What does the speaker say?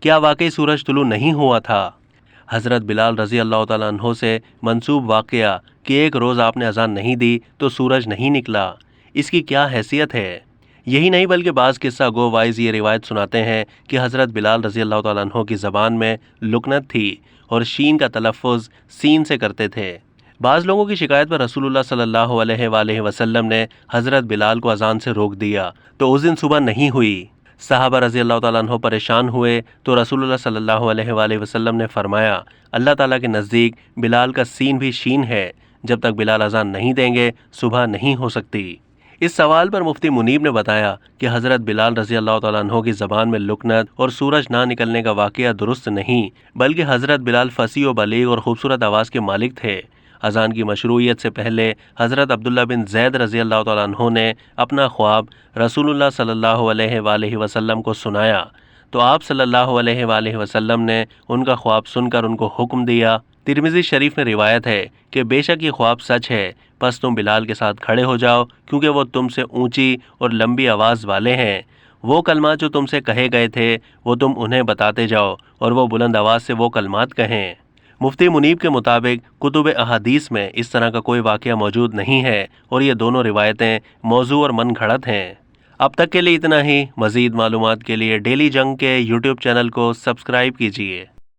کیا واقعی سورج طلوع نہیں ہوا تھا؟ حضرت بلال رضی اللہ تعالیٰ عنہ سے منسوب واقعہ کہ ایک روز آپ نے اذان نہیں دی تو سورج نہیں نکلا، اس کی کیا حیثیت ہے؟ یہی نہیں بلکہ بعض قصہ گو وائز یہ روایت سناتے ہیں کہ حضرت بلال رضی اللہ تعالیٰ عنہ کی زبان میں لکنت تھی اور شین کا تلفظ سین سے کرتے تھے۔ بعض لوگوں کی شکایت پر رسول اللہ صلی اللہ علیہ وآلہ وسلم نے حضرت بلال کو اذان سے روک دیا تو اس دن صبح نہیں ہوئی۔ صحابہ رضی اللہ تعالیٰ عنہ پریشان ہوئے تو رسول اللہ صلی اللہ علیہ وآلہ وسلم نے فرمایا، اللہ تعالیٰ کے نزدیک بلال کا سین بھی شین ہے، جب تک بلال اذان نہیں دیں گے صبح نہیں ہو سکتی۔ اس سوال پر مفتی منیب نے بتایا کہ حضرت بلال رضی اللہ تعالیٰ عنہ کی زبان میں لکنت اور سورج نہ نکلنے کا واقعہ درست نہیں، بلکہ حضرت بلال فصیح و بلیغ اور خوبصورت آواز کے مالک تھے۔ اذان کی مشروعیت سے پہلے حضرت عبداللہ بن زید رضی اللہ تعالیٰ عنہ نے اپنا خواب رسول اللہ صلی اللہ علیہ وآلہ وسلم کو سنایا تو آپ صلی اللہ علیہ وآلہ وسلم نے ان کا خواب سن کر ان کو حکم دیا۔ ترمذی شریف میں روایت ہے کہ بے شک یہ خواب سچ ہے، پس تم بلال کے ساتھ کھڑے ہو جاؤ کیونکہ وہ تم سے اونچی اور لمبی آواز والے ہیں۔ وہ کلمات جو تم سے کہے گئے تھے وہ تم انہیں بتاتے جاؤ اور وہ بلند آواز سے وہ کلمات کہیں۔ مفتی منیب کے مطابق کتب احادیث میں اس طرح کا کوئی واقعہ موجود نہیں ہے اور یہ دونوں روایتیں موضوع اور من گھڑت ہیں۔ اب تک کے لیے اتنا ہی۔ مزید معلومات کے لیے ڈیلی جنگ کے یوٹیوب چینل کو سبسکرائب کیجیے۔